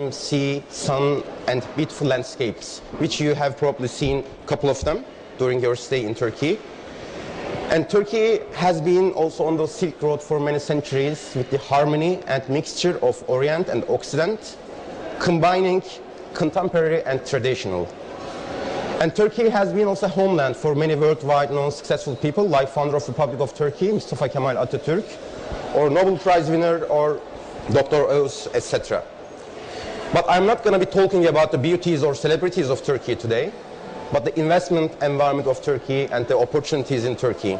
Sea, sun, and beautiful landscapes, which you have probably seen a couple of them during your stay in Turkey. And Turkey has been also on the Silk Road for many centuries with the harmony and mixture of Orient and Occident, combining contemporary and traditional. And Turkey has been also a homeland for many worldwide known successful people like founder of Republic of Turkey, Mustafa Kemal Atatürk, or Nobel Prize winner, or Dr. Oz, etc. But I'm not going to be talking about the beauties or celebrities of Turkey today, but the investment environment of Turkey and the opportunities in Turkey.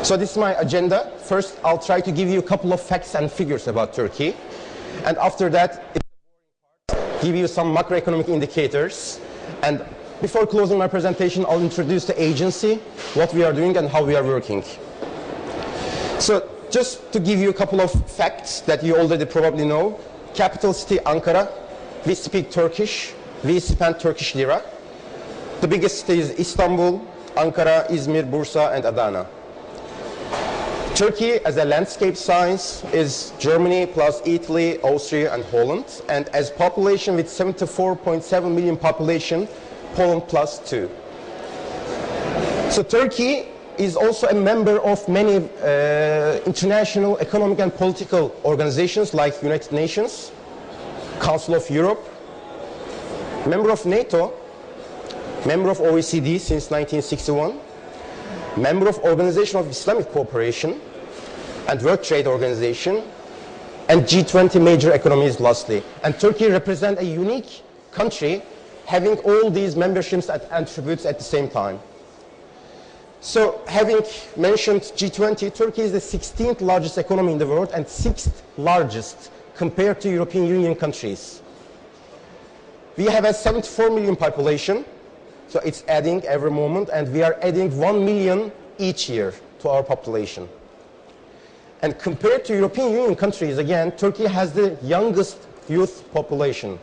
So this is my agenda. First, I'll try to give you a couple of facts and figures about Turkey. And after that, give you some macroeconomic indicators. And before closing my presentation, I'll introduce the agency, what we are doing and how we are working. So just to give you a couple of facts that you already probably know. Capital city Ankara, we speak Turkish, we spend Turkish lira. The biggest city is Istanbul, Ankara, Izmir, Bursa, and Adana. Turkey as a landscape size is Germany plus Italy, Austria, and Holland. And as population with 74.7 million population, Poland plus 2. So Turkey is also a member of many international economic and political organizations like United Nations, Council of Europe, member of NATO, member of OECD since 1961, member of Organization of Islamic Cooperation and World Trade Organization, and G20 major economies lastly. And Turkey represents a unique country having all these memberships and attributes at the same time. So, having mentioned G20, Turkey is the 16th largest economy in the world and 6th largest compared to European Union countries. We have a 74 million population, so it's adding every moment, and we are adding 1 million each year to our population. And compared to European Union countries, again, Turkey has the youngest youth population.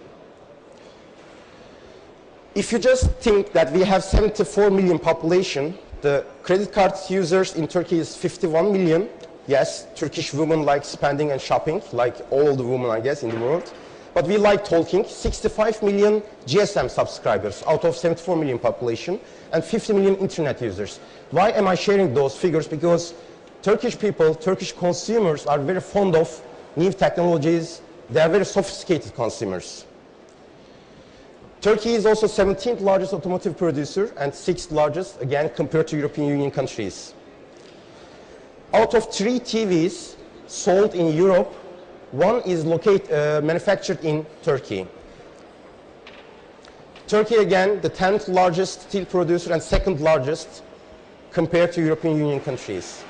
If you just think that we have 74 million population, the credit card users in Turkey is 51 million. Yes, Turkish women like spending and shopping, like all the women, I guess, in the world. But we like talking. 65 million GSM subscribers out of 74 million population and 50 million internet users. Why am I sharing those figures? Because Turkish people, Turkish consumers are very fond of new technologies. They are very sophisticated consumers. Turkey is also 17th largest automotive producer and 6th largest, again, compared to European Union countries. Out of 3 TVs sold in Europe, 1 is manufactured in Turkey. Turkey, again, the 10th largest steel producer and 2nd largest compared to European Union countries.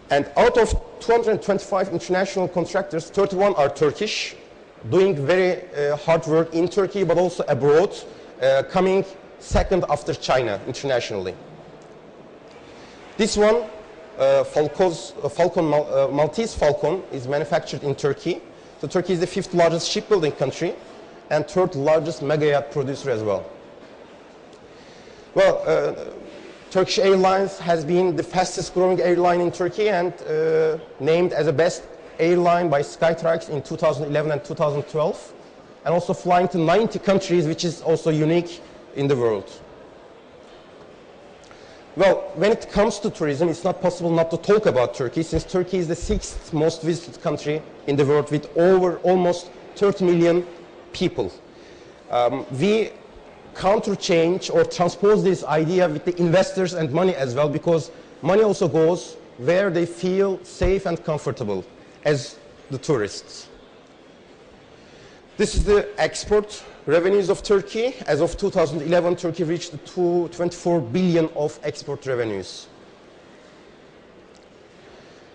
And out of 225 international contractors, 31 are Turkish, doing very hard work in Turkey, but also abroad, coming 2nd after China internationally. This one, Maltese Falcon, is manufactured in Turkey. So Turkey is the 5th largest shipbuilding country and 3rd largest mega yacht producer as well. Well, Turkish Airlines has been the fastest growing airline in Turkey and named as the best airline by Skytrax in 2011 and 2012, and also flying to 90 countries, which is also unique in the world. Well, when it comes to tourism, it's not possible not to talk about Turkey, since Turkey is the 6th most visited country in the world with over almost 30 million people. We counterchange or transpose this idea with the investors and money as well, because money also goes where they feel safe and comfortable as the tourists. This is the export revenues of Turkey. As of 2011, Turkey reached 24 billion of export revenues.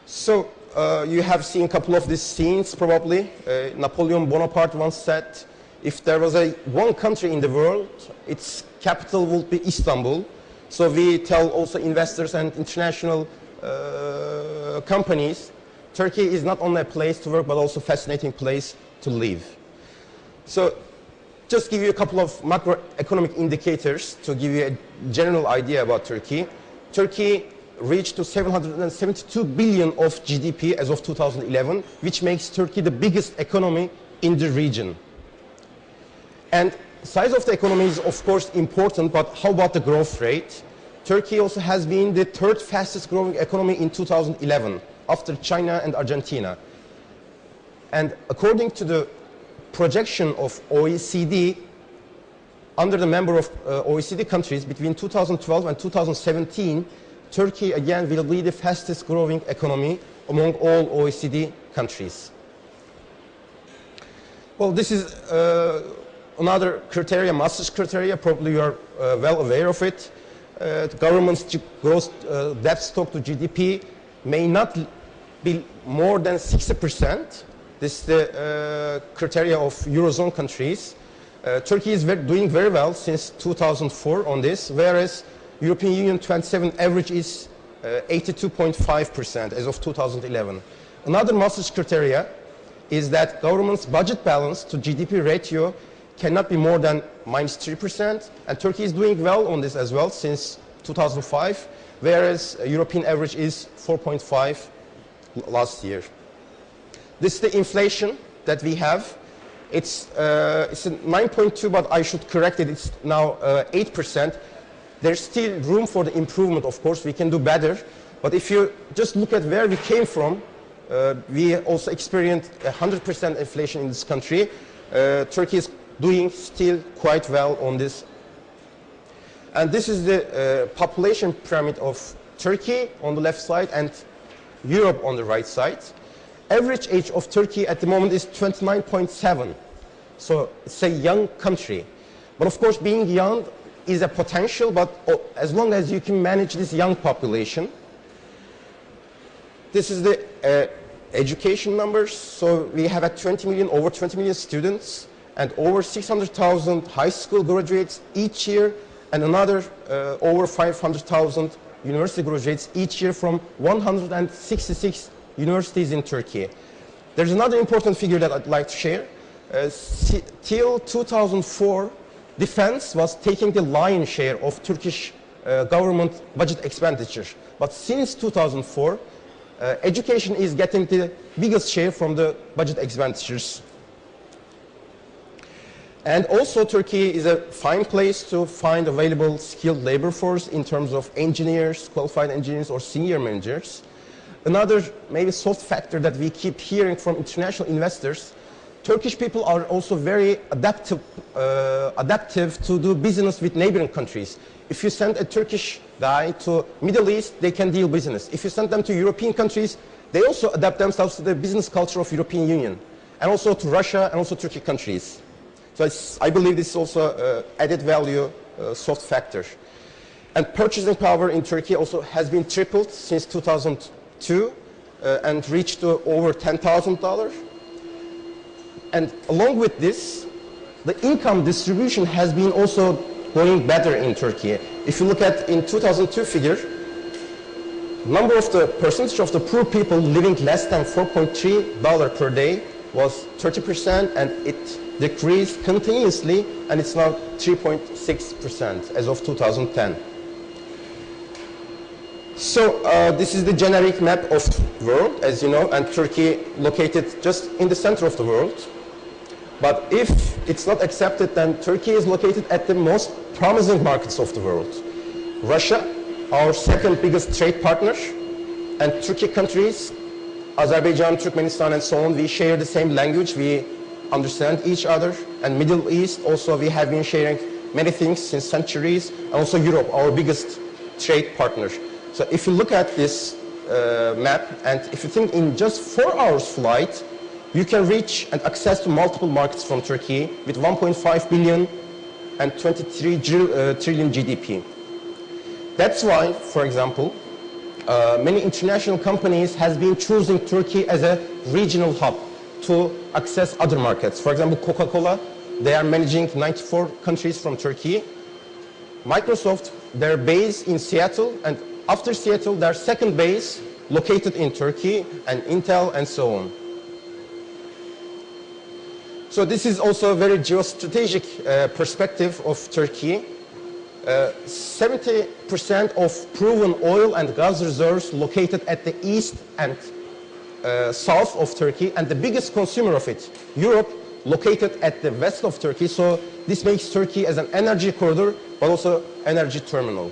So you have seen a couple of these scenes probably. Napoleon Bonaparte once said, if there was one country in the world, its capital would be Istanbul. So we tell also investors and international companies, Turkey is not only a place to work, but also a fascinating place to live. So just give you a couple of macroeconomic indicators to give you a general idea about Turkey. Turkey reached to 772 billion of GDP as of 2011, which makes Turkey the biggest economy in the region. And size of the economy is of course important, but how about the growth rate? Turkey also has been the third fastest growing economy in 2011 after China and Argentina. And according to the projection of OECD, under the member of OECD countries between 2012 and 2017, Turkey again will be the fastest growing economy among all OECD countries. Well, this is another criteria, Maastricht criteria, probably you are well aware of it. The government's gross debt stock to GDP may not be more than 60%. This is the criteria of Eurozone countries. Turkey is doing very well since 2004 on this, whereas European Union 27 average is 82.5% as of 2011. Another Maastricht criteria is that government's budget balance to GDP ratio cannot be more than -3%, and Turkey is doing well on this as well since 2005, whereas European average is 4.5 last year. This is the inflation that we have. It's 9.2, but I should correct it. It's now 8%. There's still room for the improvement, of course. We can do better. But if you just look at where we came from, we also experienced 100% inflation in this country. Turkey is doing still quite well on this. And this is the population pyramid of Turkey on the left side and Europe on the right side. Average age of Turkey at the moment is 29.7. So it's a young country. But of course, being young is a potential, but as long as you can manage this young population. This is the education numbers. So we have over 20 million students and over 600,000 high school graduates each year, and another over 500,000 university graduates each year from 166 universities in Turkey. There's another important figure that I'd like to share. Till 2004, defense was taking the lion's share of Turkish government budget expenditure. But since 2004, education is getting the biggest share from the budget expenditures. And also Turkey is a fine place to find available skilled labor force in terms of engineers, qualified engineers or senior managers. Another maybe soft factor that we keep hearing from international investors, Turkish people are also very adaptive to do business with neighboring countries. If you send a Turkish guy to Middle East, they can deal business. If you send them to European countries, they also adapt themselves to the business culture of European Union, and also to Russia and also Turkic countries. So I believe this is also added value soft factor. And purchasing power in Turkey also has been tripled since 2002 and reached over $10,000. And along with this, the income distribution has been also going better in Turkey. If you look at in 2002 figure, percentage of the poor people living less than $4.3 per day was 30%, and it decreased continuously, and it's now 3.6% as of 2010. So this is the generic map of the world, as you know, and Turkey located just in the center of the world. But if it's not accepted, then Turkey is located at the most promising markets of the world. Russia, our second biggest trade partner, and Turkic countries, Azerbaijan, Turkmenistan, and so on, we share the same language, we understand each other. And Middle East, also we have been sharing many things since centuries, and also Europe, our biggest trade partner. So if you look at this map, and if you think in just 4 hours flight, you can reach and access to multiple markets from Turkey with 1.5 billion and 23 trillion GDP. That's why, for example, many international companies has been choosing Turkey as a regional hub to access other markets. For example, Coca-Cola, they are managing 94 countries from Turkey. Microsoft, they're based in Seattle, and after Seattle, their second base located in Turkey, and Intel, and so on. So this is also a very geostrategic perspective of Turkey. 70% of proven oil and gas reserves located at the east and south of Turkey, and the biggest consumer of it, Europe, located at the west of Turkey. So this makes Turkey as an energy corridor, but also energy terminal.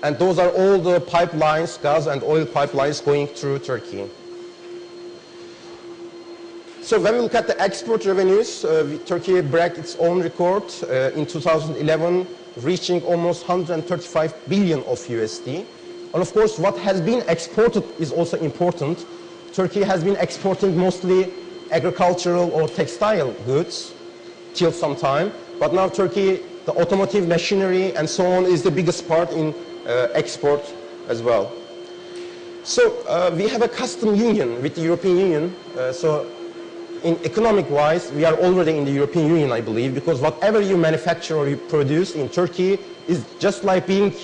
And those are all the pipelines, gas and oil pipelines going through Turkey. So when we look at the export revenues, Turkey broke its own record in 2011, reaching almost 135 billion of USD. And of course, what has been exported is also important. Turkey has been exporting mostly agricultural or textile goods till some time, but now Turkey, the automotive machinery and so on, is the biggest part in export as well. So we have a custom union with the European Union. So in economic wise, we are already in the European Union, I believe, because whatever you manufacture or you produce in Turkey is just like being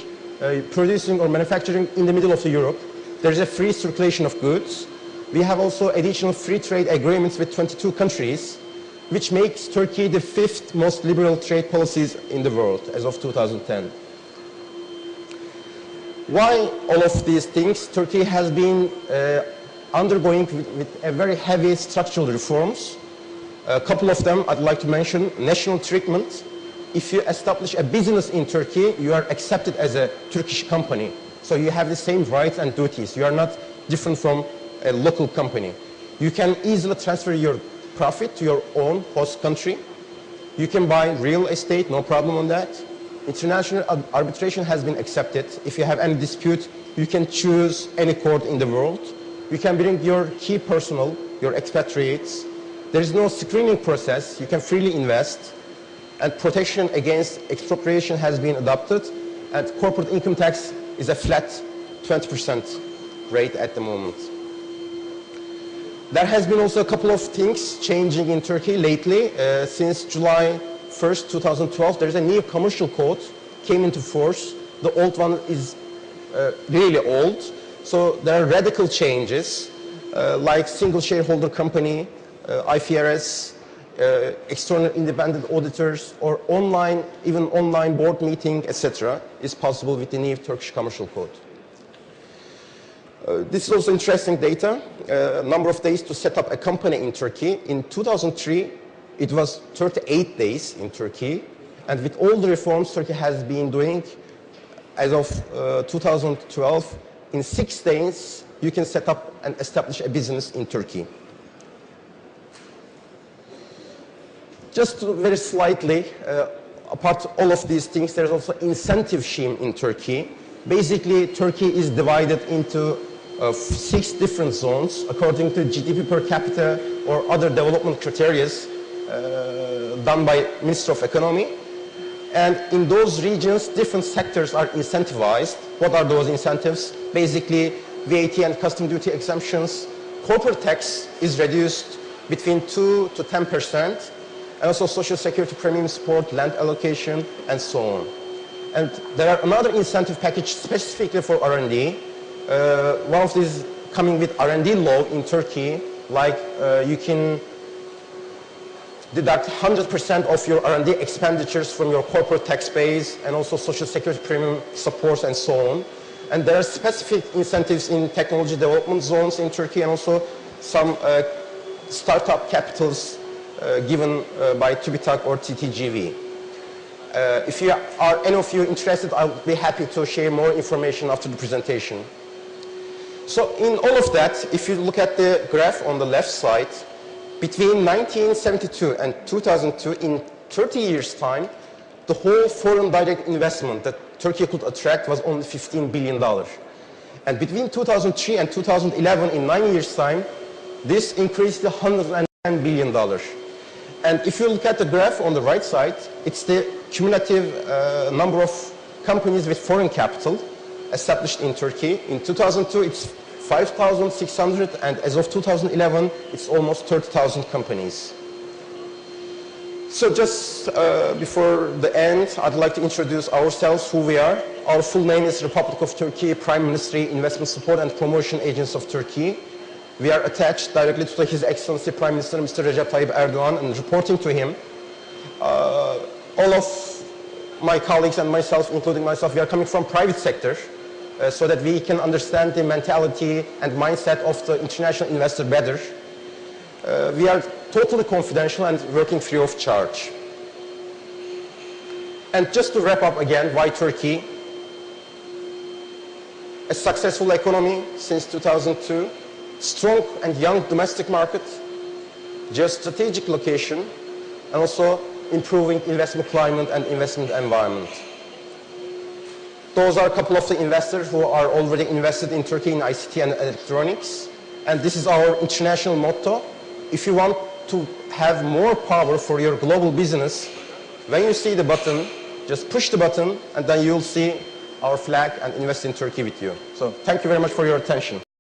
producing or manufacturing in the middle of Europe. There is a free circulation of goods. We have also additional free trade agreements with 22 countries, which makes Turkey the 5th most liberal trade policies in the world as of 2010. Why all of these things? Turkey has been undergoing with a very heavy structural reforms. A couple of them I'd like to mention. National treatment. If you establish a business in Turkey, you are accepted as a Turkish company. So you have the same rights and duties. You are not different from a local company. You can easily transfer your profit to your own host country. You can buy real estate, no problem on that. International arbitration has been accepted. If you have any dispute, you can choose any court in the world. You can bring your key personnel, your expatriates. There is no screening process. You can freely invest. And protection against expropriation has been adopted. And corporate income tax is a flat 20% rate at the moment. There has been also a couple of things changing in Turkey lately. Since July 1st, 2012, there is a new commercial code came into force. The old one is really old. So there are radical changes like single shareholder company, IFRS, external independent auditors, or online, even online board meeting, etc. is possible with the new Turkish commercial code. This is also interesting data. Number of days to set up a company in Turkey. In 2003, it was 38 days in Turkey. And with all the reforms Turkey has been doing, as of 2012, in 6 days, you can set up and establish a business in Turkey. Just very slightly, apart from all of these things, there's also incentive scheme in Turkey. Basically, Turkey is divided into 6 different zones according to GDP per capita or other development criteria done by Ministry of Economy. And in those regions, different sectors are incentivized. What are those incentives? Basically, VAT and custom duty exemptions. Corporate tax is reduced between 2 to 10%. And also social security premium support, land allocation, and so on. And there are another incentive package specifically for R&D. One of these coming with R&D law in Turkey, like you can deduct 100% of your R&D expenditures from your corporate tax base, and also social security premium supports and so on. And there are specific incentives in technology development zones in Turkey, and also some startup capitals given by TÜBİTAK or TTGV. If you are any of you interested, I'll be happy to share more information after the presentation. So in all of that, if you look at the graph on the left side, between 1972 and 2002, in 30 years' time, the whole foreign direct investment that Turkey could attract was only $15 billion. And between 2003 and 2011, in 9 years' time, this increased to $110 billion. And if you look at the graph on the right side, it's the cumulative number of companies with foreign capital established in Turkey. In 2002, it's 5,600, and as of 2011, it's almost 30,000 companies. So just before the end, I'd like to introduce ourselves, who we are. Our full name is Republic of Turkey, Prime Ministry, Investment Support and Promotion Agency of Turkey. We are attached directly to His Excellency Prime Minister Mr. Recep Tayyip Erdogan and reporting to him. All of my colleagues and myself, including myself, we are coming from private sector so that we can understand the mentality and mindset of the international investor better. We are totally confidential and working free of charge. And just to wrap up again, why Turkey? A successful economy since 2002, strong and young domestic market, geostrategic location, and also improving investment climate and investment environment. Those are a couple of the investors who are already invested in Turkey in ICT and electronics. And this is our international motto. If you want to have more power for your global business, when you see the button, just push the button and then you'll see our flag and invest in Turkey with you. So thank you very much for your attention.